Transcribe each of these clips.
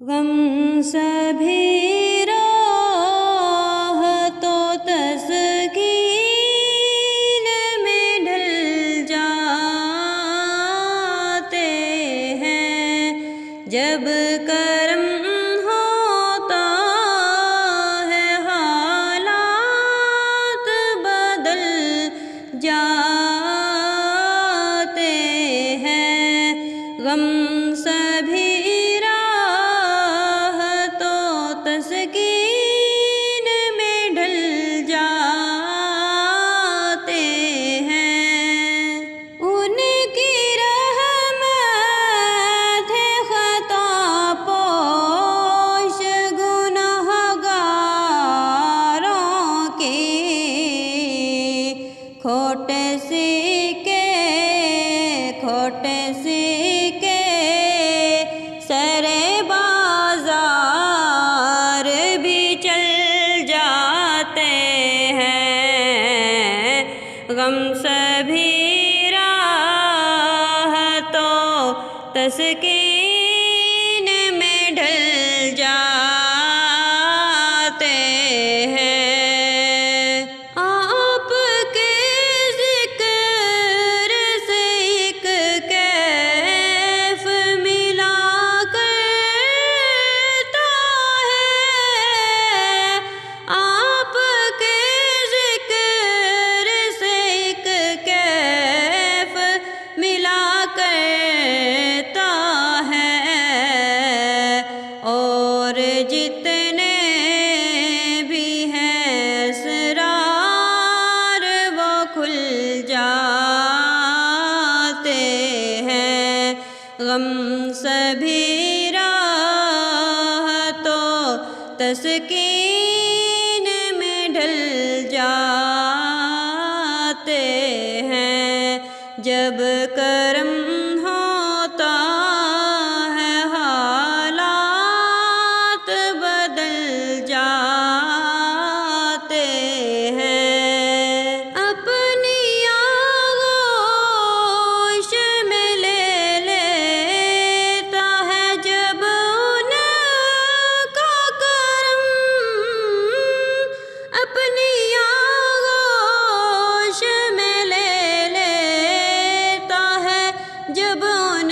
غم سبھی راحتوں تسکین میں ڈھل جاتے ہیں جب کرم ہوتا ہے حالات بدل جاتے ہیں غم سبھی تسکین میں ڈھل جاتے ہیں ان کی رحمت ہے خطا پوش گنہگاروں کی کھوٹے سکے سر بازار بھی چل جاتے ہیں غم سبھی راحتوں تسکین میں ڈھل جاتے ہیں آپ کے ذکر سے ایک کیف ملا کرتا ہے آپ کے ذکر سے ایک کیف ملا کرتا ہے اور جتنے بھی ہیں اسرار وہ کھل جاتے ہیں غم سبھی راحتوں تسکین میں ڈھل جاتے ہیں جب کرم ہوتا ہے حالات بدل جاتے ہیں اپنی آغوش میں لے لیتا ہے جب ان کا کرم اپنی آغوش میں لے لیتا ہے جب ان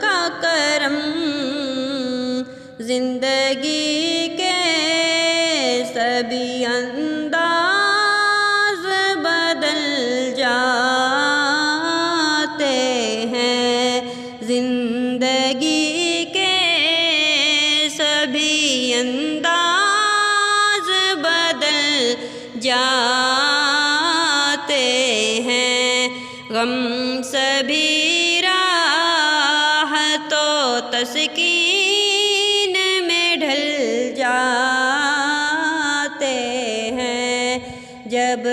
کا کرم زندگی کے سبھی انداز بدل جاتے ہیں زندگی کے سبھی انداز بدل جاتے ہیں غم سبھی راحتوں تسکین میں ڈھل جاتے ہیں جب